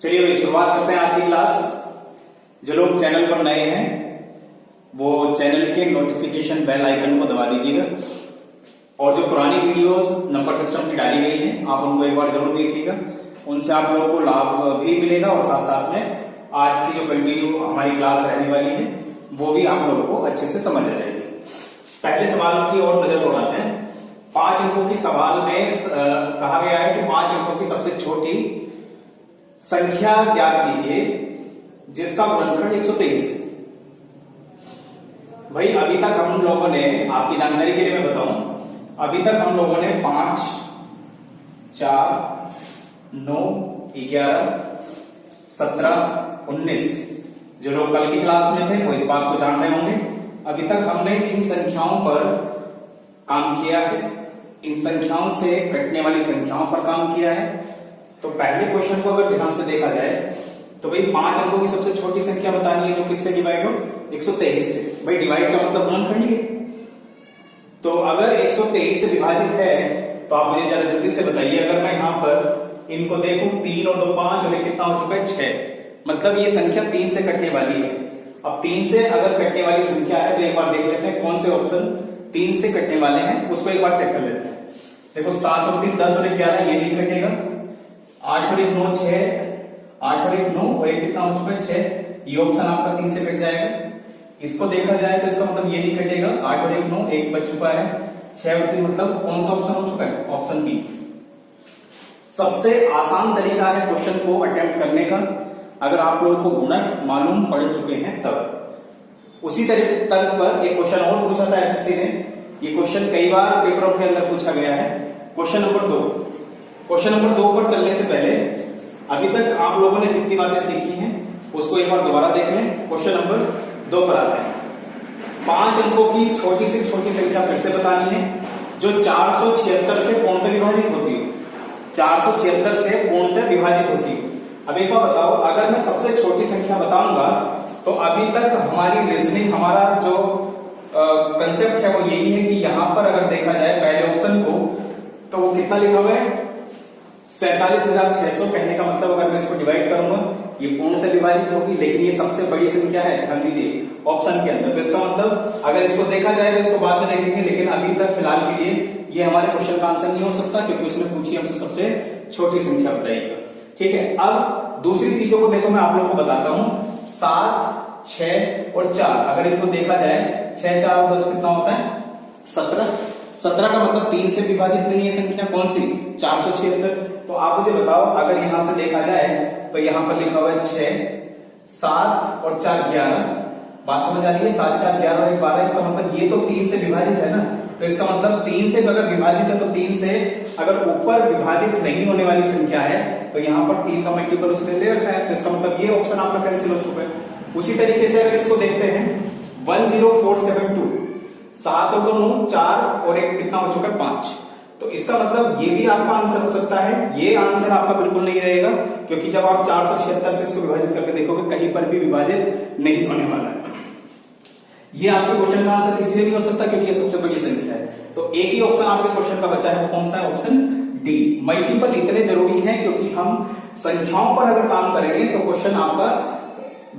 चलिए भाई शुरुआत करते हैं आज की क्लास। जो लोग चैनल पर नए हैं वो चैनल के नोटिफिकेशन बेल आइकन को दबा दीजिएगा और जो पुरानी वीडियोस नंबर सिस्टम की डाली गई हैं आप उनको एक बार जरूर देखिएगा। उनसे आप लोगों को लाभ भी मिलेगा और साथ साथ में आज की जो कंटिन्यू हमारी क्लास रहने वाली है वो भी आप लोगों को अच्छे से समझ आ जाएगी। पहले सवाल की ओर नजर दौड़ाते हैं। 5 अंकों की सवाल में कहा गया है कि 5 अंकों की सबसे छोटी संख्या ज्ञात कीजिए जिसका गुणनखंड 123 है। भाई अभी तक हम लोगों ने, आपकी जानकारी के लिए मैं बताऊं, अभी तक हम लोगों ने 5, 4, 9, 11, 17, 19 जो लोग कल की क्लास में थे वो इस बात को जान रहे होंगे। अभी तक हमने इन संख्याओं पर काम किया है, इन संख्याओं से कटने वाली संख्याओं पर काम किया है। तो पहले क्वेश्चन को अगर ध्यान से देखा जाए तो भाई 5 अंकों की सबसे छोटी संख्या बतानी है जो किससे डिवाइड हो, 123 से। भाई डिवाइड का मतलब गुणनखंड ही है। तो अगर 123 से विभाजित है तो आप मुझे जरा जल्दी से बताइए। अगर मैं यहां पर इनको देखूं 3 और 2 5 और कितना हो चुका है 6, मतलब ये संख्या 3 से कटने वाली है। अब 3 से अगर कटने वाली संख्या है तो एक बार देख लेते हैं कौन से ऑप्शन 3 से कटने वाले हैं, उसको एक बार चेक कर लेते हैं। देखो 7 और 3 10 और 11 ये नहीं कटेगा। 8 और 1 9 6, 8 और 1 9 और एक कितना हो चुका है 6, ये ऑप्शन आपका 3 से कट जाएगा। इसको देखा जाए तो इसका मतलब ये नहीं कटेगा। 8 और 1 9 एक बच चुका है, 6 और 3 मतलब कौन सा ऑप्शन हो चुका है, ऑप्शन बी। सबसे आसान तरीका है क्वेश्चन को अटेम्प्ट करने का अगर आप लोगों को गुणक मालूम पड़ चुके हैं तब। उसी तर्ज पर एक क्वेश्चन और पूछा था एसएससी ने। ये क्वेश्चन कई बार पेपरों के अंदर पूछा गया है। Question number 2। क्वेश्चन नंबर 2 पर चलने से पहले अभी तक आप लोगों ने जितनी बातें सीखी हैं उसको एक बार दोबारा देख लें। क्वेश्चन नंबर 2 पर आते हैं। 5 अंकों की छोटी से छोटी संख्या फिर से बतानी है जो 476 से पूर्णतः विभाजित होती है। 476 से पूर्णतः विभाजित होती है। अब एक बार बताओ, अगर मैं सबसे छोटी संख्या बताऊंगा तो अभी तक हमारी रीजनिंग, हमारा जो कंसेप्ट है वो यही है कि यहां पर अगर देखा जाए पहले ऑप्शन को तो वो कितना लिखा हुआ है 47,600। कहने का मतलब अगर मैं इसको डिवाइड करूंगा ये पूर्णतः विभाजित होगी, लेकिन ये सबसे बड़ी संख्या है, ध्यान दीजिए, ऑप्शन के अंदर। तो इसका मतलब अगर इसको देखा जाए तो इसको बाद में देखेंगे, लेकिन अभी तक फिलहाल के लिए ये हमारे क्वेश्चन का आंसर नहीं हो सकता क्योंकि उसने पूछी हमसे सबसे छोटी संख्या बताइएगा। ठीक है, अब दूसरी चीजों को देखो, मैं आप लोगों को बताता हूं। 7, 6 और 4 अगर इनको देखा जाए 6, 4 और 10 कितना होता है 17। 17 का मतलब 3 से विभाजित नहीं है संख्या, कौन सी 476। तो आप मुझे बताओ अगर यहां से देखा जाए तो यहां पर लिखा हुआ है 6, 7 और 4 11। बात समझ आ रही है? 7, 4, 11 और 12, इसका मतलब ये तो 3 से विभाजित है ना। तो इसका मतलब 3 से अगर विभाजित है तो 3 से अगर ऊपर विभाजित नहीं होने वाली संख्या है तो यहाँ पर 3 का मल्टीपल उसने ले रखा है। तो इसका मतलब ये ऑप्शन आपका कैंसिल हो चुका है। उसी तरीके से अगर इसको देखते हैं 10472, 7 और 2 9, 4 और एक कितना हो चुका है 5। तो इसका मतलब ये भी आपका आंसर हो सकता है। ये आंसर आपका बिल्कुल नहीं रहेगा क्योंकि जब आप 476 से इसको विभाजित करके देखोगे कहीं पर भी विभाजित नहीं होने वाला है। ये आपके क्वेश्चन का आंसर इसलिए नहीं हो सकता क्योंकि ये सबसे बड़ी संख्या है। तो एक ही ऑप्शन आपके क्वेश्चन का बचा है, वो कौन सा है, ऑप्शन डी। मल्टीपल इतने जरूरी है क्योंकि हम संख्याओं पर अगर काम करेंगे तो क्वेश्चन आपका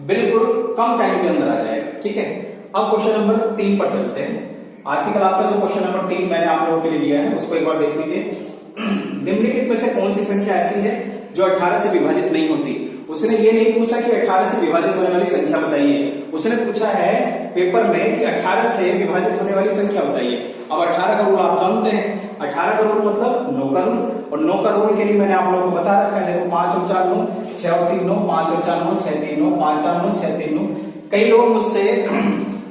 बिल्कुल कम टाइम के अंदर आ जाएगा। ठीक है, अब क्वेश्चन नंबर 3 पर चलते हैं। आज की क्लास का जो क्वेश्चन नंबर 3 मैंने आप लोगों के लिए लिया है उसको एक बार देख लीजिए। निम्नलिखित में से कौन सी संख्या ऐसी है जो 18 से विभाजित नहीं होती। उसने ये नहीं पूछा कि 18 से विभाजित होने वाली संख्या बताइए, उसने पूछा है पेपर में कि 18 से विभाजित होने वाली संख्या बताइए। अब 18 का रूल आप जानते हैं। 18 का रूल मतलब 9 का रूल, और 9 का रूल के लिए मैंने आप लोगों को बता रखा है। देखो 5 और 4 9, 6 और 3 9, 5 और 4 9, 6 3 9, 5 4 9, 6 3 9। कई लोग मुझसे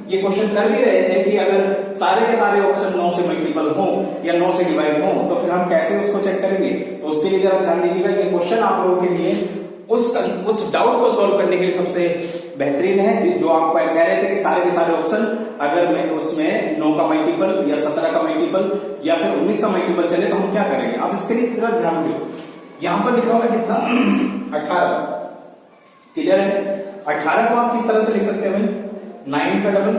ये क्वेश्चन कर भी रहे थे कि अगर सारे के सारे ऑप्शन 9 से मल्टीपल हो या 9 से डिवाइड हो तो फिर हम कैसे उसको चेक करेंगे। तो उसके लिए जरा ध्यान दीजिएगा, ये क्वेश्चन आप लोगों के लिए उस डाउट को सॉल्व करने के लिए सबसे बेहतरीन है। जो आप कह रहे थे कि सारे के सारे ऑप्शन अगर मैं उसमें 9 का मल्टीपल या 17 का मल्टीपल या फिर 19 का मल्टीपल चले तो हम क्या करेंगे। आप इसके लिए जरा ध्यान दो। यहां पर लिखा हुआ है कितना 18, क्लियर है। 18 को आप किस तरह से लिख सकते हैं, 9 का डबल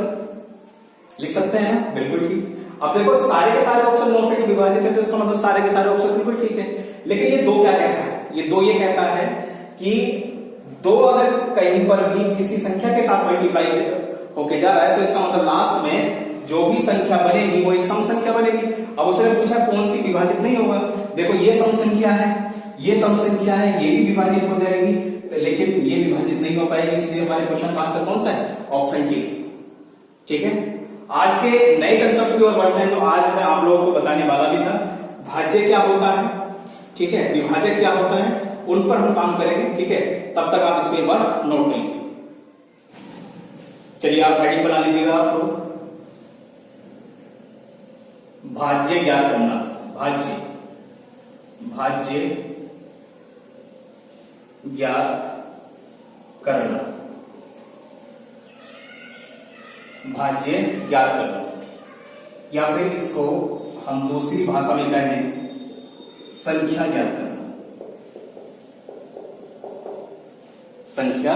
लिख सकते हैं ना, बिल्कुल ठीक। अब देखो सारे के सारे ऑप्शन 9 से विभाजित है तो इसका मतलब सारे के सारे ऑप्शन बिल्कुल ठीक है। लेकिन ये 2 क्या कहता है, ये 2 ये कहता है कि दो अगर कहीं पर भी किसी संख्या के साथ मल्टीप्लाई होके जा रहा है तो इसका मतलब लास्ट में जो भी संख्या बनेगी वो एक सम संख्या बनेगी। अब उसने पूछा कौन सी विभाजित नहीं होगा। देखो ये सम संख्या है, ये सम संख्या है, ये भी विभाजित हो जाएगी, लेकिन ये विभाजित नहीं हो पाएगी, इसलिए हमारे क्वेश्चन का आंसर कौन सा है? Option D. ठीक है, आज के नए कंसेप्ट की ओर बढ़ते हैं जो आज मैं आप लोगों को बताने वाला भी था। भाज्य क्या होता है, ठीक है, विभाजक क्या होता है, उन पर हम काम करेंगे। ठीक है, तब तक आप इसको एक बार नोट कर लीजिए। चलिए आप हेडिंग बना लीजिएगा। आप लोग भाज्य ज्ञात करना, भाज्य भाज्य ज्ञात करना, भाज्य ज्ञात करना, या फिर इसको हम दूसरी भाषा में कहें संख्या ज्ञात करना, संख्या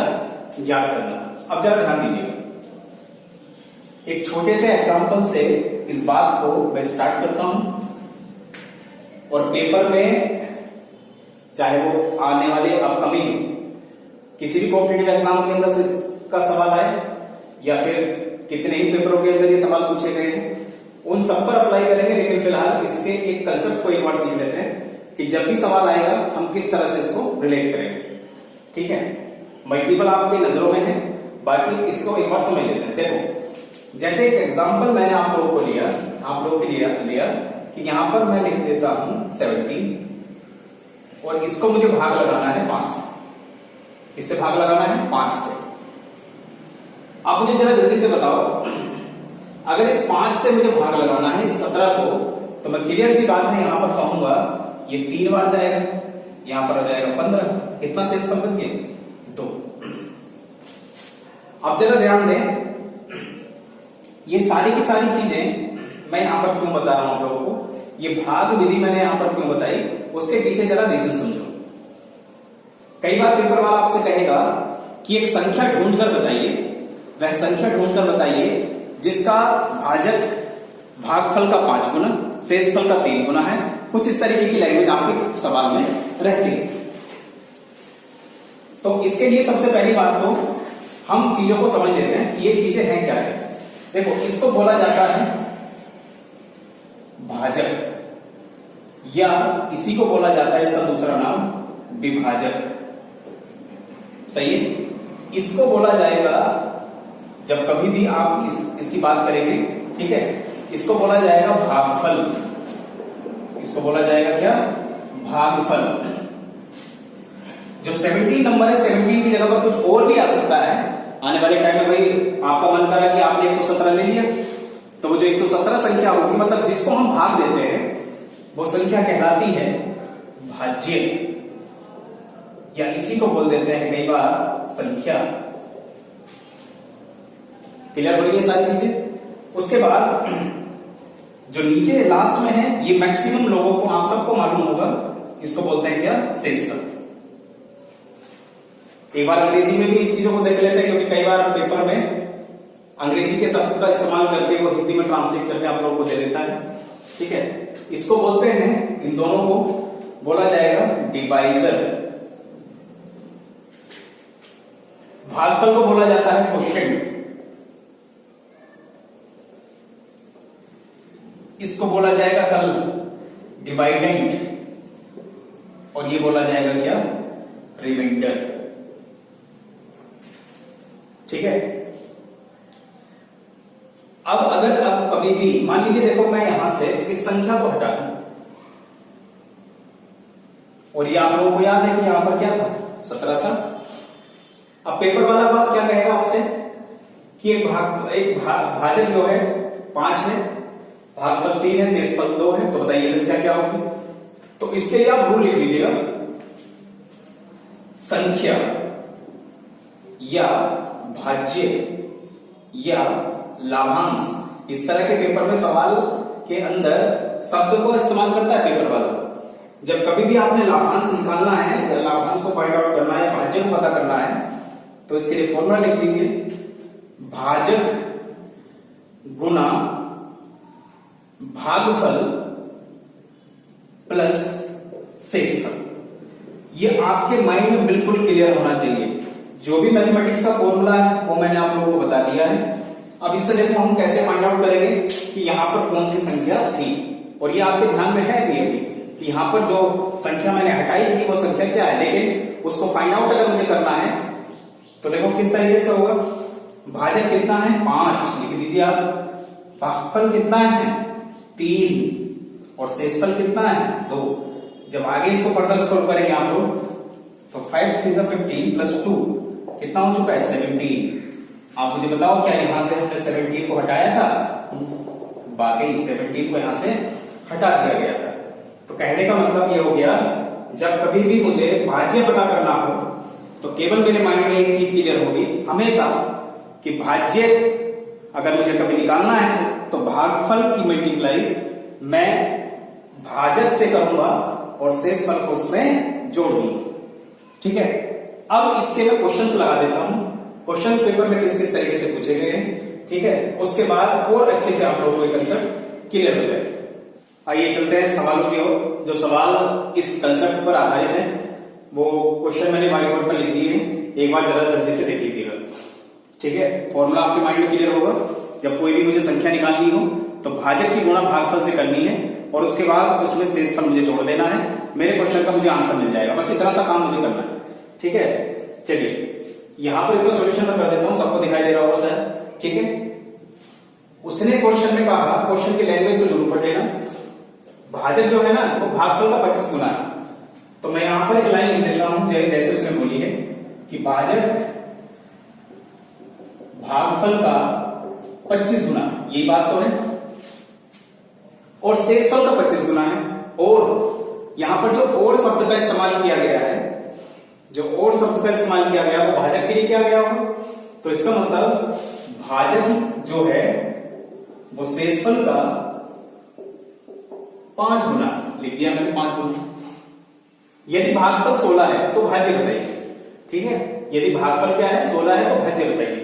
ज्ञात करना। अब जरा ध्यान दीजिएगा, एक छोटे से एग्जांपल से इस बात को मैं स्टार्ट करता हूं और पेपर में चाहे वो आने वाले अपकमिंग किसी भी कॉम्पिटिटिव एग्जाम के अंदर से इसका सवाल आए या फिर कितने ही पेपरों के अंदर ये सवाल पूछे गए हैं, उन सब पर अप्लाई करेंगे। लेकिन फिलहाल इसके एक कंसेप्ट को एक बार सीख लेते हैं कि जब भी सवाल आएगा हम किस तरह से इसको रिलेट करेंगे। ठीक है, मल्टीपल आपके नजरों में है, बाकी इसको एक बार समझ लेते हैं। देखो, जैसे एक एग्जांपल मैंने आप लोगों को लिया, आप लोगों के लिए लिया कि यहां पर मैं लिख देता हूं 70 और इसको मुझे भाग लगाना है 5 से। इससे भाग लगाना है 5 से। आप मुझे जरा जल्दी से बताओ, अगर इस 5 से मुझे भाग लगाना है 17 को, तो मैं क्लियर सी बात है यहां पर कहूंगा ये 3 बार जाएगा, यहां पर हो जाएगा 15, कितना शेषफल बच गया 2। अब जरा ध्यान दें, ये सारी की सारी चीजें मैं यहां पर क्यों बता रहा हूं आप लोगों को, ये भाग विधि मैंने यहां पर क्यों बताई, उसके पीछे जरा रीजन समझो। कई बार पेपर वाला आपसे कहेगा कि एक संख्या ढूंढकर बताइए, वह संख्या ढूंढकर बताइए जिसका भाजक भागफल का 5 गुना, शेषफल का 3 गुना है। कुछ इस तरीके की लैंग्वेज आपके सवाल में रहती है। तो इसके लिए सबसे पहली बात तो हम चीजों को समझ लेते हैं कि ये चीजें हैं क्या है। देखो, इसको बोला जाता है भाजक या इसी को बोला जाता है, इसका दूसरा नाम विभाजक। सही है, इसको बोला जाएगा जब कभी भी आप इसकी बात करेंगे, ठीक है, इसको बोला जाएगा भागफल। इसको बोला जाएगा क्या? भागफल। जो 17 नंबर है, 17 की जगह पर कुछ और भी आ सकता है। आने वाले टाइम में भाई आपका मन करा कि आपने 117 ले लिया, तो वो जो 117 संख्या होगी, मतलब जिसको हम भाग देते हैं, वो संख्या कहलाती है भाज्य, या इसी को बोल देते हैं कई बार संख्या। क्लियर हो रही है सारी चीजें। उसके बाद जो नीचे लास्ट में है, ये मैक्सिमम लोगों को, आप सबको मालूम होगा, इसको बोलते हैं क्या? शेषफल। एक बार अंग्रेजी में भी इन चीजों को देख लेते हैं, क्योंकि कई बार पेपर में अंग्रेजी के शब्द का इस्तेमाल करके वो हिंदी में ट्रांसलेट करके आप लोगों को दे देता है। ठीक है, इसको बोलते हैं, इन दोनों को बोला जाएगा डिवाइजर। भागफल को बोला जाता है क्वोशिएंट। इसको बोला जाएगा कल डिवाइडेंट, और ये बोला जाएगा क्या? रिमाइंडर। ठीक है, अब अगर आप कभी भी मान लीजिए, देखो मैं यहां से इस संख्या को हटा दूं, और ये आप लोगों को याद है कि यहां पर क्या था? 17 था। अब पेपर वाला क्या कहेगा आपसे कि एक भाजक जो है 5 है, भागफल 3 है, शेषफल 2 है, तो बताइए संख्या क्या होगी? तो इसके लिए आप रूल लिख लीजिएगा, संख्या या भाज्य या लाभांश। इस तरह के पेपर में सवाल के अंदर शब्द को इस्तेमाल करता है पेपर वाला। जब कभी भी आपने लाभांश निकालना है, लाभांश को फाइंड आउट करना है, भाज्य को पता करना है, तो इसके लिए फॉर्मूला लिख लीजिए, भाजक गुना भागफल प्लस शेषफल। ये आपके माइंड में बिल्कुल क्लियर होना चाहिए। जो भी मैथमेटिक्स का फॉर्मूला है वो मैंने आप लोगों को बता दिया है। अब इससे देखो हम कैसे फाइंड आउट करेंगे कि यहाँ पर कौन सी संख्या थी, और ये आपके ध्यान में है भी अभी कि यहाँ पर जो संख्या मैंने हटाई थी वो संख्या क्या है, लेकिन उसको फाइंड आउट अगर मुझे करना है तो देखो किस तरीके से होगा। भाजक कितना है 5 लिख दीजिए आप, भागफल कितना है 3 और शेषफल कितना है 2। जब आगे इसको फर्दर सोल्व करेंगे आप लोग तो 5 3 15 प्लस 2 कितना हो चुका है 17। आप मुझे बताओ क्या यहां से हमने 17 को हटाया था? बाकी 17 को यहां से हटा दिया गया था। तो कहने का मतलब ये हो गया, जब कभी भी मुझे भाज्य पता करना हो तो केवल मेरे माइंड में एक चीज क्लियर होगी हमेशा कि भाज्य अगर मुझे कभी निकालना है तो भागफल की मल्टीप्लाई मैं भाजक से करूंगा और शेषफल को उसमें जोड़ दूंगा। ठीक है, अब इसके मैं क्वेश्चंस लगा देता हूं, क्वेश्चंस पेपर में किस किस तरीके से पूछे गए हैं। ठीक है, उसके बाद और अच्छे से आप लोगों को कंसेप्ट क्लियर हो जाए। आइए चलते हैं सवालों की ओर। जो सवाल इस कंसेप्ट पर आधारित है वो क्वेश्चन मैंने व्हाइट बोर्ड पर लिख दिए हैं, एक बार जरा जल्दी से देख लीजिएगा। ठीक है, फॉर्मूला आपके माइंड में क्लियर होगा। जब कोई भी मुझे संख्या निकालनी हो तो भाजक की गुणा भागफल से करनी है और उसके बाद उसमें शेषफल मुझे जोड़ देना है, मेरे क्वेश्चन का मुझे आंसर मिल जाएगा। बस इतना सा काम मुझे करना है। ठीक है, चलिए यहां पर इसका सॉल्यूशन मैं कर देता हूं, सबको दिखाई दे रहा होगा सर। ठीक है, उसने क्वेश्चन में कहा, क्वेश्चन की लैंग्वेज को जरूर पढ़ लेना, भाजक जो है ना वो भागफल का 25 गुना है। तो मैं यहां पर एक लाइन लिख देता हूं जैसे उसने बोली है कि भाजक भागफल का 25 गुना, यही बात तो है, और शेषफल का 25 गुना है। और यहां पर जो और शब्द का इस्तेमाल किया गया है, जो और शब्द का इस्तेमाल किया गया वो भाजक के लिए किया गया होगा। तो इसका मतलब भाजक जो है वो शेषफल का 5 गुना लिख दिया मैंने, 5 गुना। यदि भागफल 16 है तो भाज्य बताइए। ठीक है, यदि भागफल क्या है 16 है तो भाज्य बताइए।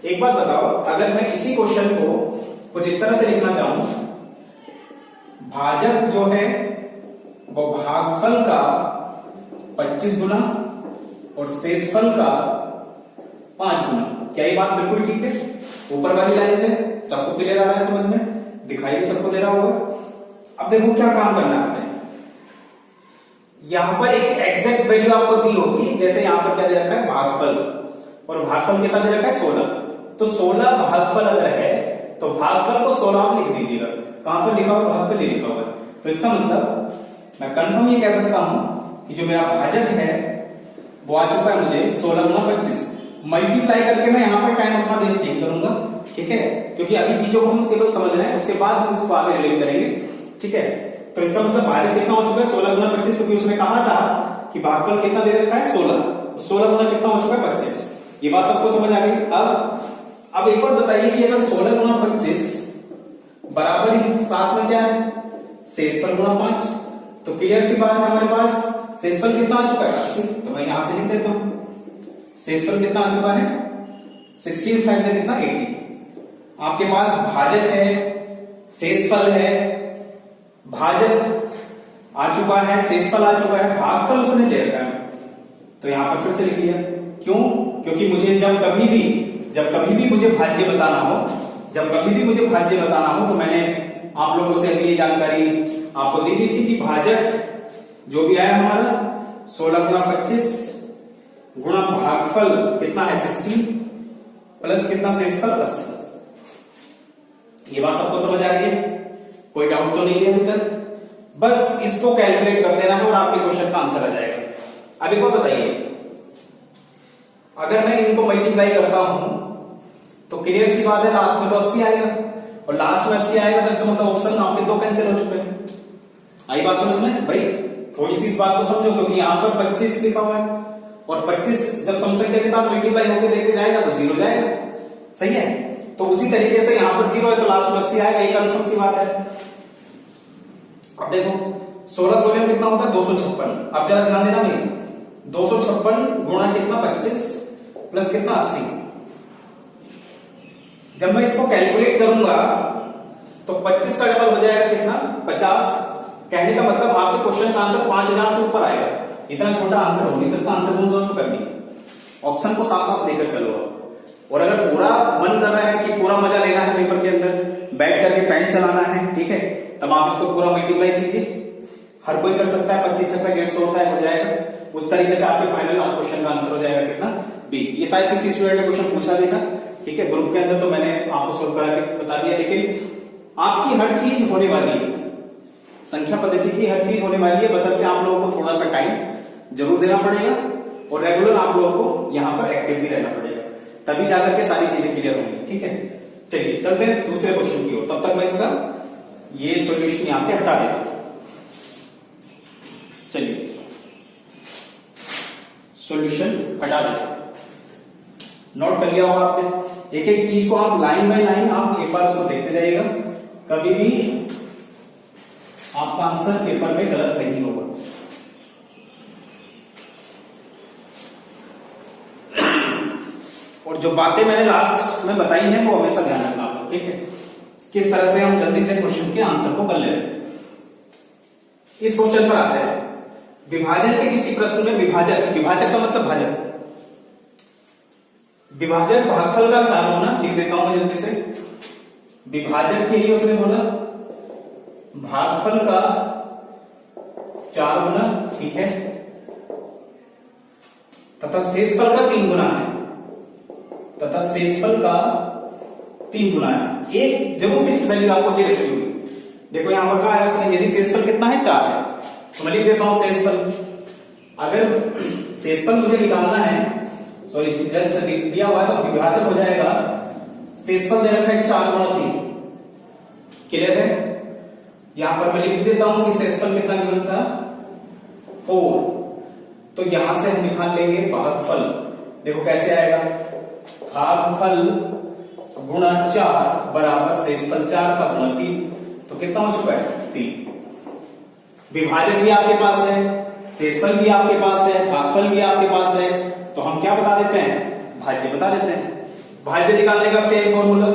एक बात बताओ, अगर मैं इसी क्वेश्चन को कुछ इस तरह से लिखना चाहूं, भाजक जो है वो भागफल का 25 गुना और शेषफल का 5 गुना, क्या ये बात बिल्कुल ठीक है? ऊपर वाली लाइन से सबको क्लियर आ रहा है समझ में, दिखाई भी सबको दे रहा होगा। अब देखो क्या काम करना है आपने, यहां पर एक एग्जैक्ट वैल्यू आपको दी होगी। जैसे यहां पर क्या दे रखा है भागफल, और भागफल कितना दे रखा है 16। तो 16 भागफल अगर है तो भागफल को 16 आप लिख दीजिएगा। कहां पर लिखा होगा? भागफल लिखा होगा। तो इसका मतलब मैं कंफर्म ये कह सकता हूं कि जो मेरा भाजक है वो आ चुका है मुझे 16 गुना 25। मल्टीप्लाई करके मैं यहां पर टाइम अपना वेस्ट नहीं करूंगा। ठीक है, क्योंकि अभी चीजों को हम केवल समझ रहे हैं, उसके बाद हम इसको आगे रिलेट करेंगे। ठीक है, तो इसका मतलब भाजक कितना हो चुका है 16 गुना 25, क्योंकि उसने कहा था कि भागफल कितना दे रखा है 16, 16 गुना कितना हो चुका है 25। ये बात सबको समझ आ गई। अब एक बात बताइए कि अगर 16 गुना 25 बराबर ही साथ में क्या है शेषफल गुना 5, तो क्लियर सी बात है हमारे पास शेषफल कितना आ चुका है 80। तो मैं यहां से लिख देता हूं शेषफल कितना आ चुका है 16 5 से कितना 80। आपके पास भाजक है, शेषफल है, भाजक आ चुका है, शेषफल आ चुका है, भागफल उसने दे रखा है। तो यहां पर फिर से लिख लिया, क्यों? क्योंकि मुझे जब कभी भी मुझे भाज्य बताना हो, तो मैंने आप लोगों से अभी ये जानकारी आपको दी थी कि भाजक जो भी आया हमारा 16 गुना 25 गुणा भागफल कितना है 16 प्लस कितना शेषफल 80। ये बात सबको समझ आ रही है? कोई डाउट तो नहीं है अभी तक? बस इसको कैलकुलेट कर देना है और आपके क्वेश्चन का आंसर आ जाएगा। अब एक बात बताइए, अगर मैं इनको मल्टीप्लाई करता हूं तो क्लियर सी बात है लास्ट में तो 80 आएगा, और लास्ट में 80 आएगा तो इसका मतलब ऑप्शन आपके 2 कैंसिल हो चुके हैं। आई बात समझ में भाई? थोड़ी सी इस बात को समझो, क्योंकि यहां पर 25 लिखा हुआ है और 25 जब सम संख्या के साथ मल्टीप्लाई होकर देखे जाएगा तो 0 जाएगा। सही है, तो उसी तरीके से यहां पर 0 है तो लास्ट में 80 आएगा, ये कंफर्म सी बात है। अब देखो 16 16 में कितना होता है 256। अब जरा ध्यान देना भाई, 256 गुणा कितना 25 प्लस कितना 80। जब मैं इसको कैलकुलेट करूंगा तो 25 का डबल हो जाएगा कितना 50। कहने का मतलब आपके क्वेश्चन का आंसर 5000 से ऊपर आएगा। इतना छोटा आंसर हो नहीं सकता, आंसर कौन सा कर दी। ऑप्शन को साथ साथ लेकर चलो आप। और अगर पूरा मन कर रहा है कि पूरा मजा लेना है पेपर के अंदर, बैठ करके पेन चलाना है, ठीक है, तब आप इसको पूरा मल्टीप्लाई कीजिए। हर कोई कर सकता है, 25 छक्का 150 होता है, हो जाएगा। उस तरीके से आपके फाइनल क्वेश्चन का आंसर हो जाएगा कितना, बी। ये शायद किसी स्टूडेंट ने क्वेश्चन पूछा भी था, ठीक है, ग्रुप के अंदर, तो मैंने आपको सोल्व करा के बता दिया। लेकिन आपकी हर चीज होने वाली है, संख्या पद्धति की हर चीज होने वाली है, बशर्ते आप लोगों को थोड़ा सा टाइम जरूर देना पड़ेगा और रेगुलर आप लोगों को यहां पर एक्टिव भी रहना पड़ेगा, तभी जाकर के सारी चीजें क्लियर होंगी, ठीक है। चलिए चलते हैं दूसरे क्वेश्चन की ओर। तब तक मैं इसका ये सॉल्यूशन यहां से हटा देता हूं। चलिए सॉल्यूशन हटा देता हूं। नोट कर लिया होगा आपने, एक एक चीज को आप लाइन बाय लाइन आप एक बार उसको देखते जाइएगा, कभी भी आपका आंसर पेपर में गलत नहीं होगा। और जो बातें मैंने लास्ट में बताई हैं वो हमेशा ध्यान रखना आप लोग, ठीक है, किस तरह से हम जल्दी से क्वेश्चन के आंसर को कर ले रहे हैं। इस क्वेश्चन पर आते हैं, विभाजन के किसी प्रश्न में विभाजक, विभाजक का मतलब भाजक, विभाजक भागफल का 4 गुना, लिख देता हूं मैं जल्दी से। विभाजक के लिए उसने बोला भागफल का 4 गुना, ठीक है, तथा शेषफल का 3 गुना है, तथा शेषफल का 3 गुना है। एक जरूर फिक्स वैल्यू आपको दे रखी होगी, देखो यहां पर कहा है उसने, यदि शेषफल कितना है 4 है, तो मैं लिख देता हूं शेषफल। अगर शेषफल मुझे निकालना है, सॉरी जस्ट दिया हुआ है, तो विभाजक हो जाएगा, शेषफल दे रखा है 4 गुना 3, क्लियर है। यहां पर मैं लिख देता हूं कि शेषफल कितना गिवन था 4, तो यहां से हम निकाल लेंगे भागफल। देखो कैसे आएगा, भागफल गुणा 4 बराबर शेषफल 4 का गुणा 3, तो कितना हो चुका है 3। विभाजक भी आपके पास है, शेषफल भी आपके पास है, भागफल भी आपके पास है, तो हम क्या बता देते हैं, भाज्य बता देते हैं। भाज्य निकालने का सेम फॉर्मूला,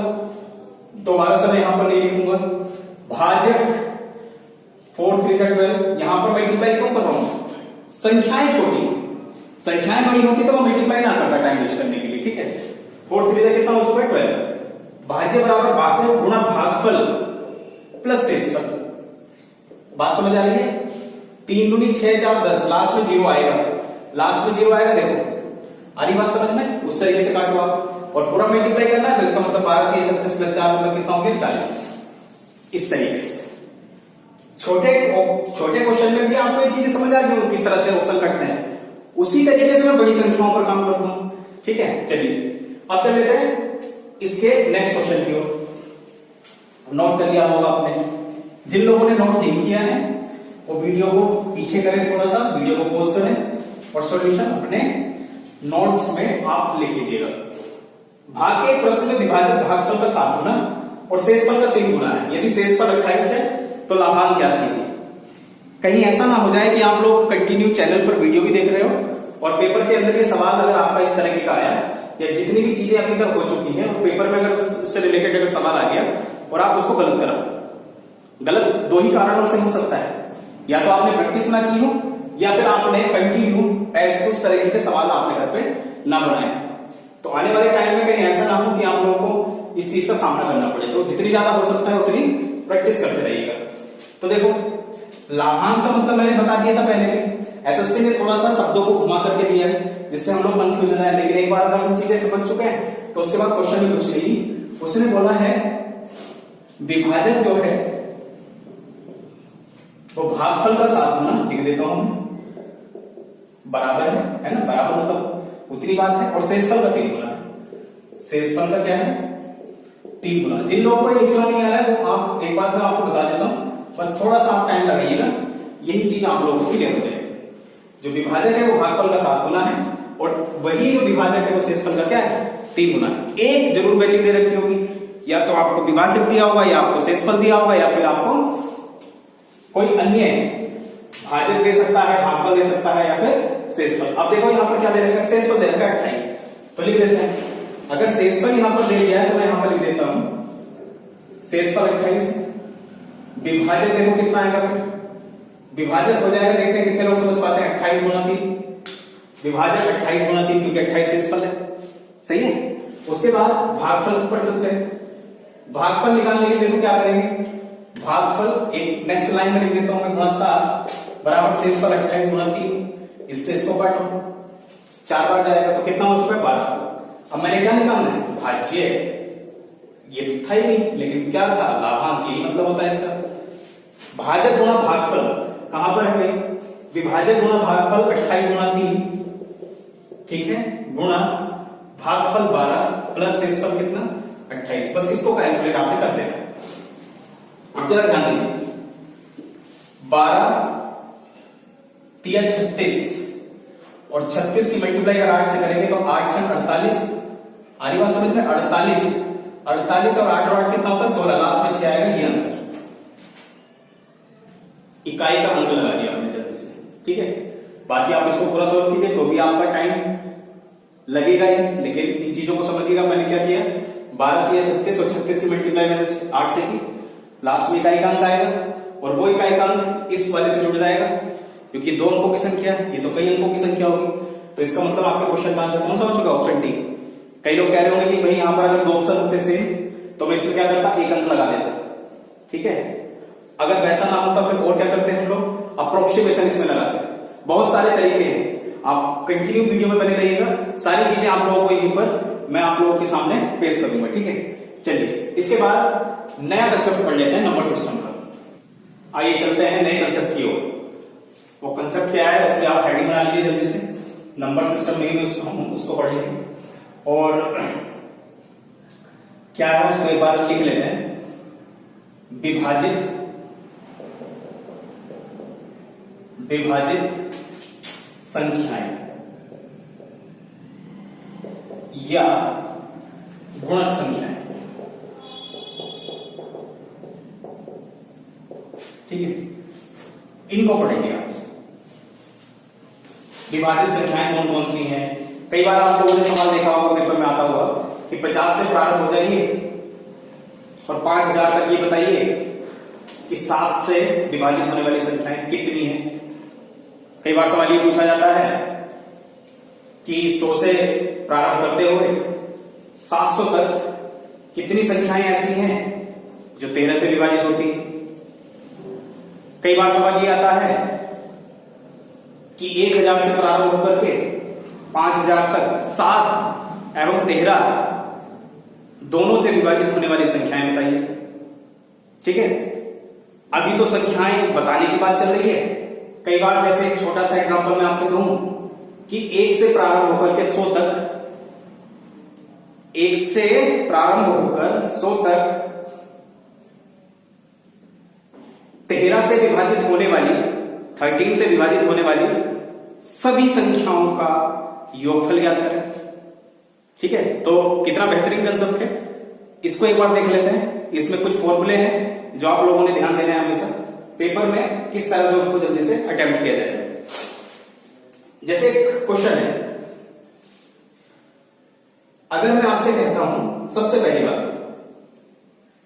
दोबारा से मैं यहां पर नहीं लिखूंगा। भाजक 4 3 12, यहां पर मल्टीप्लाई क्यों कर रहा हूं, संख्याएं छोटी, संख्याएं बड़ी होती तो मैं मल्टीप्लाई ना करता टाइम वेस्ट करने के लिए, ठीक है। 4 3 कितना हो चुका है 12। भाज्य बराबर भाजक गुणा भागफल प्लस शेषफल, बात समझ आ रही है। 3 दूनी 6 4 10, लास्ट में 0 आएगा, लास्ट में 0 आएगा, देखो आ रही बात समझ में, उस तरीके से काटो आप। और पूरा मल्टीप्लाई करना है तो इसका मतलब 12 3 36 प्लस 4 मतलब कितना हो गया 40, इस तरीके से। छोटे क्वेश्चन में भी आपको ये चीजें समझ आ गई किस तरह से ऑप्शन कटते हैं, उसी तरीके से मैं बड़ी संख्याओं पर काम करता हूं, ठीक है। चलिए अब चल लेते हैं इसके नेक्स्ट क्वेश्चन की ओर। नोट कर लिया होगा आपने, जिन लोगों ने नोट नहीं किया है वो वीडियो को पीछे करें, थोड़ा सा वीडियो को पॉज करें और सॉल्यूशन अपने नोट्स में आप लिख लीजिएगा। भाग के एक प्रश्न में विभाजक भागफल का 7 गुना और शेषफल का 3 गुना है। यदि शेषफल 28 है तो लाभांश ज्ञात कीजिए। कहीं ऐसा ना हो जाए कि आप लोग कंटिन्यू चैनल पर वीडियो भी देख रहे हो और पेपर के अंदर ये सवाल अगर आपका इस तरह का आया, या जितनी भी चीजें अभी तक हो चुकी हैं वो पेपर में अगर उससे रिलेटेड अगर सवाल आ गया और आप उसको गलत करा, गलत 2 ही कारणों से हो सकता है, या तो आपने प्रैक्टिस ना की हो या फिर आपने कंटिन्यू ऐसे उस तरीके के सवाल आपने घर पे ना बनाए। तो आने वाले टाइम में कहीं ऐसा ना हो कि आप लोगों को इस चीज का सामना करना पड़े, तो जितनी ज्यादा हो सकता है उतनी प्रैक्टिस करते रहिएगा। तो देखो लाभांश का मतलब मैंने बता दिया था पहले भी, एसएससी ने थोड़ा सा शब्दों को घुमा करके दिया है जिससे हम लोग कंफ्यूज हो जाए, लेकिन एक बार अगर हम चीजें समझ चुके हैं तो उसके बाद क्वेश्चन भी कुछ नहीं। उसने बोला है विभाजक जो है वो भागफल का 7 गुना, लिख देता हूं बराबर है ना, बराबर मतलब उतनी बात है, और शेषफल का 3 गुना है। शेषफल का क्या है 3 गुना। जिन लोगों को लिखना नहीं आ रहा है वो आप एक बात मैं आपको बता देता हूं, बस थोड़ा सा आप टाइम लगाइएगा, यही चीज आप लोगों को क्लियर हो जाएगी। जो विभाजक है वो भागफल का 7 गुना है और वही जो विभाजक है वो शेषफल का क्या है 3 गुना है। एक जरूर वैल्यू दे रखी होगी, या तो आपको विभाजक दिया होगा या आपको शेषफल दिया होगा या फिर आपको कोई अन्य भाजक दे सकता है, भागफल दे सकता है या फिर शेषफल। अब देखो यहाँ पर क्या दे रखा है, शेषफल दे रखा है 28, तो लिख देते हैं। अगर शेषफल यहाँ पर दे दिया है तो मैं यहाँ पर लिख देता हूं शेषफल 28, विभाजक देखो कितना आएगा, फिर विभाजक हो जाएगा, देखते हैं कितने लोग समझ पाते हैं 28 गुना 3, विभाजक 28 गुणा 3, क्योंकि 28 शेषफल है, सही है। उसके बाद भागफल पर चलते हैं। भागफल निकालने के लिए देखो क्या करेंगे, भागफल एक नेक्स्ट लाइन में लिख देता हूं मैं, गुणा 7 बराबर शेषफल 28 गुणा 3, इससे इसको काटो, 4 बार जाएगा तो कितना हो चुका है 12। अब मैंने क्या निकालना है, भाज्य, ये तो था ही नहीं, लेकिन क्या था, लाभांश, यही मतलब होता है इसका। भाजक गुणा भागफल कहां पर है भाई, विभाजक गुणा भागफल 28 गुणा 3, ठीक है, गुणा भागफल 12 प्लस शेषफल कितना 28, बस इसको कैलकुलेट आपने कर देना। अब जरा ध्यान दीजिए, 12 तिया 36 और 36 की मल्टीप्लाई अगर 8 से करेंगे तो 8 6 48, आ रही बात समझ में, 48 और 8 कितना होता है 16, लास्ट में 6 आएगा, ये आंसर। इकाई का अंक लगा दिया आपने जल्दी से, ठीक है। बाकी आप इसको पूरा सॉल्व कीजिए तो भी आपका टाइम लगेगा ही, लेकिन इन चीजों को समझिएगा। मैंने क्या किया, 12 तिया 36 और 36 की मल्टीप्लाई मैंने 8 से की, लास्ट में इकाई का अंक आएगा और वो इकाई का अंक इस वाले से जुड़ जाएगा, क्योंकि 2 अंकों की संख्या है, ये तो कई अंकों की संख्या होगी। तो इसका मतलब आपके क्वेश्चन का आंसर कौन सा हो चुका, ऑप्शन डी। कई लोग कह रहे होंगे कि भाई यहां पर अगर 2 ऑप्शन होते सेम तो मैं इसमें क्या करता, एक अंक लगा देता, ठीक है। अगर वैसा ना होता फिर और क्या करते हैं हम लोग, अप्रोक्सीमेशन इसमें लगाते हैं। बहुत सारे तरीके हैं, आप कंटिन्यू वीडियो में बने रहिएगा, सारी चीजें आप लोगों को यहीं पर मैं आप लोगों के सामने पेश करूंगा, ठीक है। चलिए इसके बाद नया कंसेप्ट पढ़ लेते हैं नंबर सिस्टम का। आइए चलते हैं नए कंसेप्ट की ओर। वो कंसेप्ट क्या है उसके आप हेडिंग बना लीजिए जल्दी से, नंबर सिस्टम में हम उसको पढ़ेंगे और क्या है उसको एक बार लिख लेते हैं। विभाजित संख्याएं या गुणक संख्याएं, ठीक है, इनको पढ़ेंगे आज। विभाजित संख्याएं कौन कौन सी हैं। कई बार आप लोगों ने सवाल देखा होगा पेपर में आता हुआ कि 50 से प्रारंभ हो जाइए और 5000 तक ये बताइए कि 7 से विभाजित होने वाली संख्याएं कितनी हैं। कई बार सवाल ये पूछा जाता है कि 100 से प्रारंभ करते हुए 700 तक कितनी संख्याएं ऐसी हैं जो 13 से विभाजित होती हैं। कई बार सवाल ये आता है कि 1000 से प्रारंभ होकर के 5000 तक 7 एवं 13 दोनों से विभाजित होने वाली संख्याएं बताइए, ठीक है। अभी तो संख्याएं बताने की बात चल रही है। कई बार जैसे एक छोटा सा एग्जांपल मैं आपसे कहूं कि 1 से प्रारंभ होकर के 100 तक, 1 से प्रारंभ होकर 100 तक 13 से विभाजित होने वाली, 13 से विभाजित होने वाली सभी संख्याओं का योगफल ज्ञात करें, ठीक है। तो कितना बेहतरीन कंसेप्ट है, इसको एक बार देख लेते हैं। इसमें कुछ फॉर्मूले हैं जो आप लोगों ने ध्यान देना है हमेशा, पेपर में किस तरह से उनको जल्दी से अटेम्प्ट किया जाए। जैसे एक क्वेश्चन है, अगर मैं आपसे कहता हूं सबसे पहली बात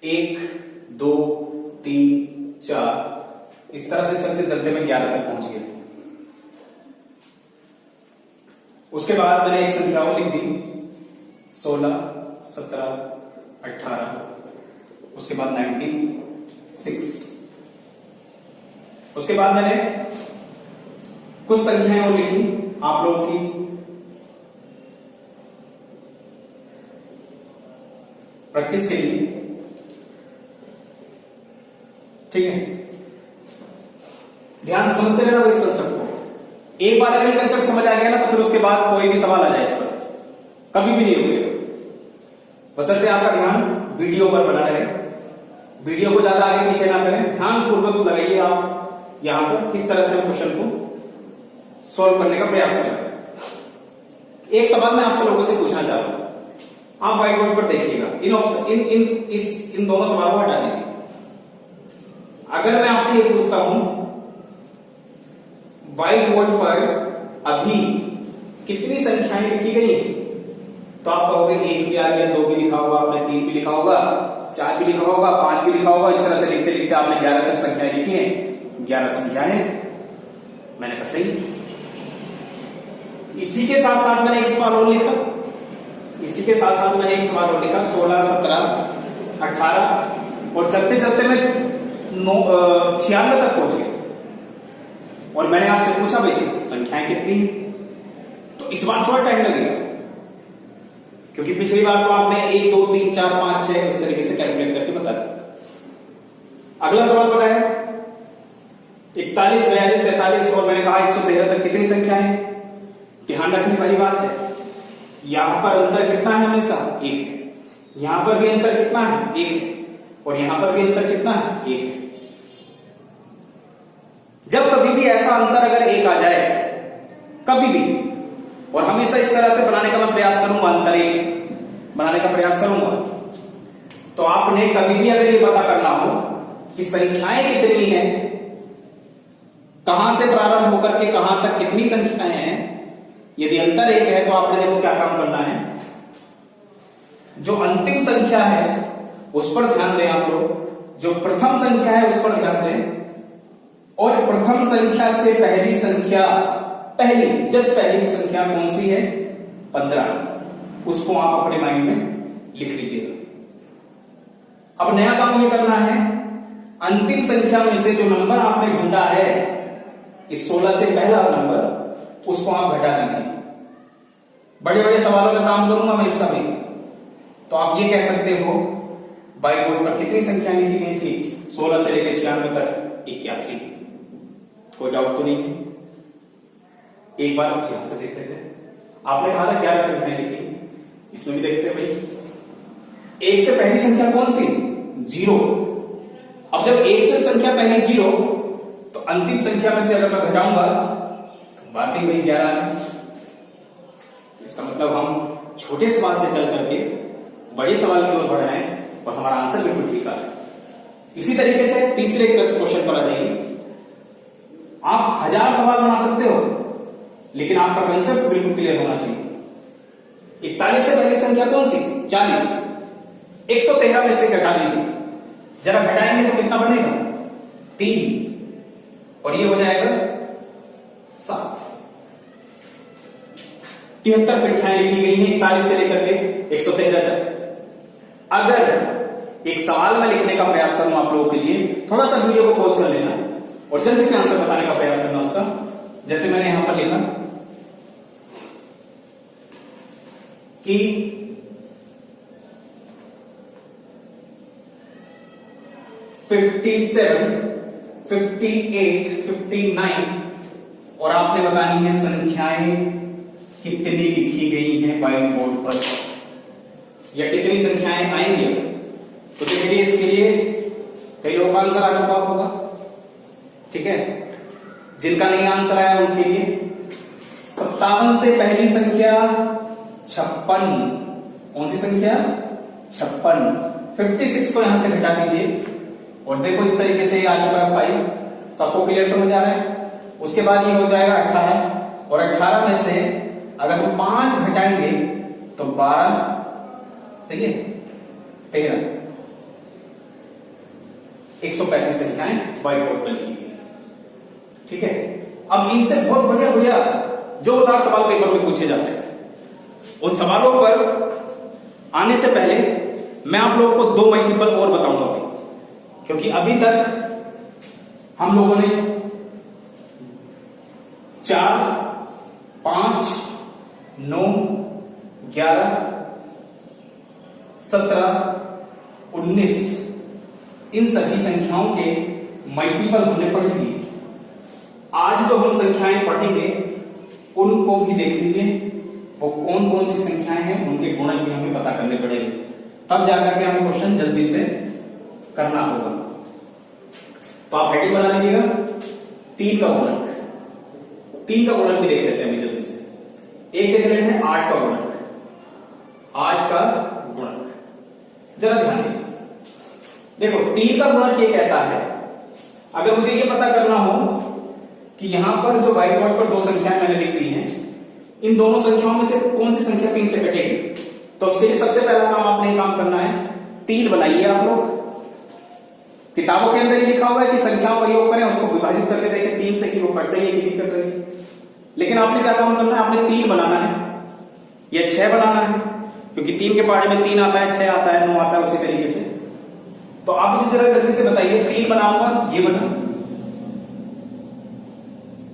1 2 3 4, इस तरह से चलते चलते मैं 11 तक पहुंच गया। उसके बाद मैंने एक संख्या और लिख दी 16 17 18, उसके बाद 96। उसके बाद मैंने कुछ संख्याएं और लिखी आप लोगों की प्रैक्टिस के लिए, ठीक है। ध्यान से समझते रहना इस कंसेप्ट को। एक बार अगर ये कंसेप्ट समझ आ गया ना तो फिर उसके बाद कोई भी सवाल आ जाए इस पर कभी भी नहीं रुकेगा। बशर्ते आपका ध्यान वीडियो पर बना रहे, वीडियो को ज्यादा आगे पीछे ना करें, ध्यान पूर्वक लगाइए आप यहां पर किस तरह से हम क्वेश्चन को सॉल्व करने का प्रयास करें। एक सवाल मैं आपसे लोगों से पूछना चाह रहा हूं, आप व्हाइट बोर्ड पर देखिएगा। इन ऑप्शन इन दोनों सवालों को हटा दीजिए। अगर मैं आपसे ये पूछता हूं व्हाइट बोर्ड पर अभी कितनी संख्याएं लिखी गई हैं, तो आप कहोगे 1 भी आ गया, 2 भी लिखा होगा आपने, 3 भी लिखा होगा, 4 भी लिखा होगा, 5 भी लिखा होगा। इस तरह से लिखते लिखते आपने 11 तक संख्याएं लिखी हैं। 11 संख्याएं, मैंने कहा सही। इसी के साथ साथ मैंने एक सवाल और लिखा, इसी के साथ साथ मैंने एक सवाल और लिखा 16, 17, 18 और चलते चलते मैं 96 तक पहुंच गया। और मैंने आपसे पूछा भाई संख्याएं कितनी, तो इस बार थोड़ा टाइम लगेगा क्योंकि पिछली बार तो आपने 1, 2, 3, 4, 5, 6 उस तरीके से कैलकुलेट करके बता दिया। अगला सवाल पता है 41, 42, 43 और मैंने कहा 113 तक कितनी संख्या है। ध्यान रखने वाली बात है, यहां पर अंतर कितना है, हमेशा 1 है। यहां पर भी अंतर कितना है, 1 है। और यहां पर भी अंतर कितना है, 1 है। जब कभी भी ऐसा अंतर अगर 1 आ जाए कभी भी, और हमेशा इस तरह से बनाने का मैं प्रयास करूंगा, अंतर 1 बनाने का प्रयास करूंगा, तो आपने कभी भी अगर ये पता करना हो कि संख्याएं कितनी हैं, कहां से प्रारंभ होकर के कहां तक कितनी संख्याएं हैं, यदि अंतर 1 है तो आपने देखो क्या काम करना है, जो अंतिम संख्या है उस पर ध्यान दें आप लोग, जो प्रथम संख्या है उस पर ध्यान दें, और प्रथम संख्या से पहली संख्या, पहली संख्या कौन सी है, 15, उसको आप अपने माइंड में लिख लीजिएगा। अब नया काम ये करना है, अंतिम संख्या में से जो नंबर आपने ढूंढा है, इस 16 से पहला नंबर, उसको आप घटा दीजिए। बड़े बड़े सवालों में काम करूंगा मैं इसका भी, तो आप ये कह सकते हो बाई बोर्ड पर कितनी संख्या लिखी गई थी, 16 से लेकर 96 तक 81। कोई डाउट तो नहीं है। एक बार यहां से देख लेते हैं, आपने कहा था 11 संख्याएं लिखी, इसमें भी देखते हैं भाई 1 से पहली संख्या कौन सी, 0। अब जब 1 से संख्या पहली 0, तो अंतिम संख्या में से अगर मैं घटाऊंगा तो बाकी भाई 11 है। इसका मतलब हम छोटे सवाल से चल करके बड़े सवाल की ओर बढ़ रहे हैं और हमारा आंसर बिल्कुल ठीक आ रहा है। इसी तरीके से तीसरे क्वेश्चन पर आ जाइए। आप 1000 सवाल बना सकते हो, लेकिन आपका कंसेप्ट बिल्कुल क्लियर होना चाहिए। 41 से पहली संख्या कौन सी, 40। 113 में से घटा दीजिए, जरा घटाएंगे तो कितना बनेगा, 3, और ये हो जाएगा 7। 73 संख्याएं लिखी गई हैं 41 से लेकर के 113 तक। अगर एक सवाल में लिखने का प्रयास करूं आप लोगों के लिए, थोड़ा सा वीडियो को पॉज कर लेना और जल्दी से आंसर बताने का प्रयास करना उसका। जैसे मैंने यहां पर लिखा कि 57, 58, 59 और आपने बतानी है संख्याएं कितनी लिखी गई हैं व्हाइट बोर्ड पर, या कितनी संख्याएं आएंगी। तो देखिए इसके लिए कई लोगों का आंसर आ चुका होगा, ठीक है। जिनका नहीं आंसर आया उनके लिए 57 से पहली संख्या 56, कौन सी संख्या, 56। 56 को यहां से घटा दीजिए और देखो इस तरीके से आ चुका है 5। सबको क्लियर समझ आ रहा है। उसके बाद ये हो जाएगा 18, और 18 में से अगर हम 5 घटाएंगे तो 12, सही है, 13। 135 संख्याएं व्हाइट बोर्ड पर लिखी गई, ठीक है। अब इनसे बहुत बढ़िया बढ़िया जो उदाहरण सवाल पेपर में पूछे जाते हैं, उन सवालों पर आने से पहले मैं आप लोगों को 2 मल्टीपल और बताऊंगा भाई, क्योंकि अभी तक हम लोगों ने 4, 5, 9, 11, 17, 19 इन सभी संख्याओं के मल्टीपल हमने पढ़ लिए। आज जो हम संख्याएं पढ़ेंगे उनको भी देख लीजिए, वो कौन कौन सी संख्याएं हैं, उनके गुणक भी हमें पता करने पड़ेंगे, तब जाकर के हमें क्वेश्चन जल्दी से करना होगा। तो आप हेडिंग बना लीजिएगा 3 का गुणक। 3 का गुणक भी देख लेते हैं अभी जल्दी से। एक देख लेते हैं 8 का गुणक। 8 का गुणक जरा ध्यान दीजिए। देखो 3 का गुणक ये कहता है, अगर मुझे ये पता करना हो कि यहां पर जो व्हाइट बोर्ड पर 2 संख्याएं मैंने लिख दी हैं, इन दोनों संख्याओं में से कौन सी संख्या 3 से कटेगी, तो उसके लिए सबसे पहला काम आपने काम करना है, 3 बनाइए आप लोग। किताबों के अंदर ही लिखा हुआ है कि संख्याओं का योग करें, उसको विभाजित करके देखें 3 से कि वो कट रही है कि नहीं कट रही है। लेकिन आपने क्या काम करना है, आपने 3 बनाना है या 6 बनाना है, क्योंकि 3 के पहाड़े में 3 आता है, 6 आता है, 9 आता है, उसी तरीके से। तो आप मुझे जरा जल्दी से बताइए, 3 बनाऊंगा, ये बना।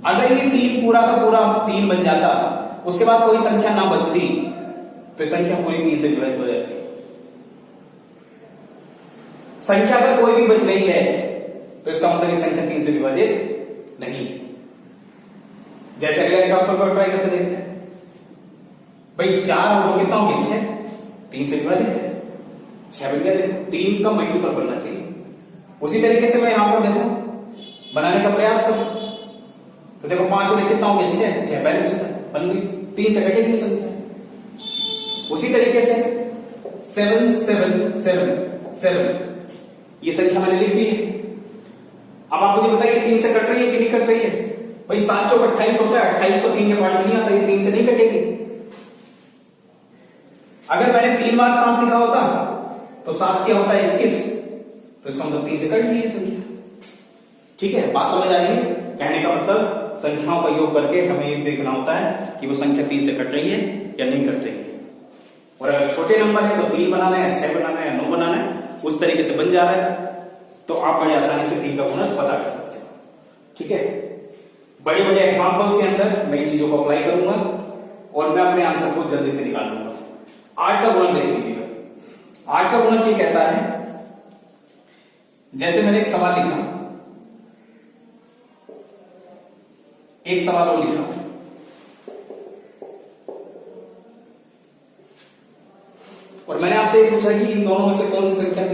अगर ये 3 पूरा का पूरा 3 बन जाता, उसके बाद कोई संख्या ना बचती, तो संख्या पूरी 3 से विभाजित हो जाती। संख्या अगर कोई भी बच रही है तो इसका मतलब ये संख्या 3 से विभाजित नहीं। जैसे अगले एग्जांपल पर ट्राई करके देखते हैं। भाई 4 और 2 कितना हो गया, 6, 3 से विभाजित है, 6 बन गया। देखो 3 का मल्टीपल बनना चाहिए। उसी तरीके से मैं यहां पर देखो बनाने का प्रयास करूं तो देखो 5 और 1 कितना हो गया, 6 पहले से बन गई, 3 से कटेगी संख्या। उसी तरीके से 7 7 7 7 ये संख्या मैंने लिख दी है। अब आप मुझे बताइए 3 से कट रही है कि नहीं कट रही है? भाई 7 चौक 28 होता है, 28 तो 3 के पार्ट में नहीं आता, ये 3 से नहीं कटेगी। अगर मैंने 3 बार 7 लिखा होता तो 7 क्या होता है, 21, तो इसका मतलब 3 से कट गई है संख्या। ठीक है, बात समझ आ रही है? कहने का मतलब संख्याओं का योग करके हमें ये देखना होता है कि वो संख्या 3 से कट रही है या नहीं कट रही है। और अगर छोटे नंबर है तो 3 बनाना है, 6 बनाना है, 9 बनाना है, उस तरीके से बन जा रहा है तो आप बड़ी आसानी से 3 का गुणक पता कर सकते हो। ठीक है, बड़े बड़े एग्जांपल्स के अंदर मैं इन चीजों को अप्लाई करूंगा और मैं अपने आंसर को जल्दी से निकाल लूंगा। 8 का गुणक देख लीजिएगा। 8 का गुणक ये कहता है, जैसे मैंने एक सवाल लिखा, एक सवाल और लिखा, और मैंने आपसे ये पूछा कि इन दोनों में से कौन सी संख्या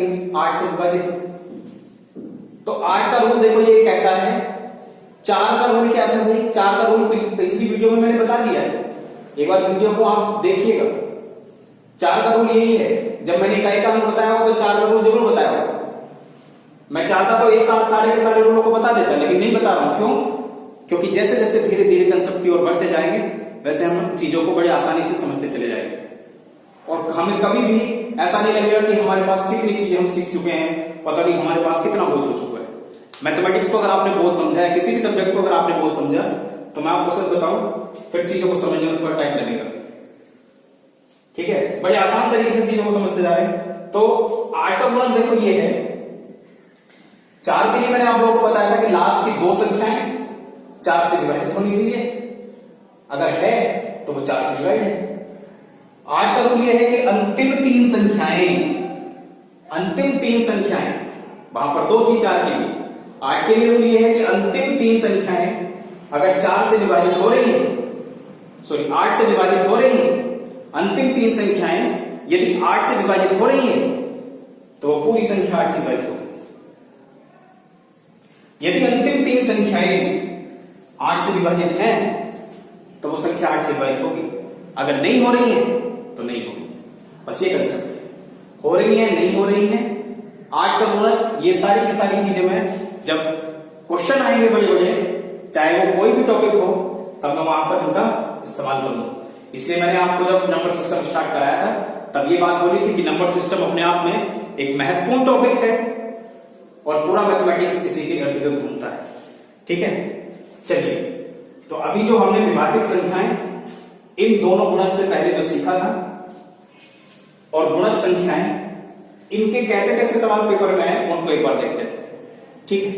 8 से विभाजित है। तो 8 का रूल देखो ये कहता है, 4 का रूल क्या था भाई? 4 का रूल पिछली वीडियो में मैंने बता दिया है, एक बार वीडियो को आप देखिएगा। 4 का रूल यही है, जब मैंने इकाई का रूल बताया हो तो 4 का रूल जरूर बताया होगा। मैं चाहता तो एक साथ सारे के सारे रूलों को बता देता, लेकिन नहीं बता रहा हूं। क्यों? क्योंकि जैसे जैसे धीरे धीरे कंसेप्ट की ओर बढ़ते जाएंगे वैसे हम चीजों को बड़ी आसानी से समझते चले जाएंगे, और हमें कभी भी ऐसा नहीं लगेगा कि हमारे पास कितनी चीजें हम सीख चुके हैं, पता नहीं हमारे पास कितना बोझ हो चुका है। मैथमेटिक्स को अगर आपने बोझ समझा है, किसी भी सब्जेक्ट को अगर आपने बोझ समझा, तो मैं आपको सच बताऊं फिर चीजों को समझने में थोड़ा टाइम लगेगा। ठीक है, बड़े आसान तरीके से चीजों को समझते जा रहे हैं। तो 8 का गुणक देखो ये है। 4 के लिए मैंने आप लोगों को बताया था कि लास्ट की 2 संख्याएं 4 से विभाजित होनी चाहिए, अगर है तो वो 4 से डिवाइड है। 8 का रूल ये है कि अंतिम 3 संख्याएं, वहां पर 2 थी 4 के लिए, 8 के लिए रूल ये है कि अंतिम 3 संख्याएं अगर 4 से विभाजित हो रही है, 8 से विभाजित हो रही है, अंतिम 3 संख्याएं यदि 8 से विभाजित हो रही है तो वो पूरी संख्या 8 से विभाजित होगी। यदि अंतिम 3 संख्याएं 8 से विभाजित हैं तो वो संख्या 8 से विभाजित होगी, अगर नहीं हो रही है तो नहीं होगी। बस ये कंसेप्ट है, हो रही है नहीं हो रही है। 8 का गुणक, ये सारी की सारी चीजें मैं जब क्वेश्चन आएंगे बड़े बड़े, चाहे वो कोई भी टॉपिक हो, तब मैं वहां पर उनका इस्तेमाल करूंगा। इसलिए मैंने आपको जब नंबर सिस्टम स्टार्ट कराया था तब ये बात बोली थी कि नंबर सिस्टम अपने आप में एक महत्वपूर्ण टॉपिक है और पूरा मैथमेटिक्स इसी के इर्द गिर्द घूमता है। ठीक है, चलिए, तो अभी जो हमने विभाजित संख्याएं, इन दोनों गुणक से पहले जो सीखा था, और गुणक संख्याएं, इनके कैसे कैसे सवाल पेपर में आए उनको एक बार देख लेते हैं। ठीक है,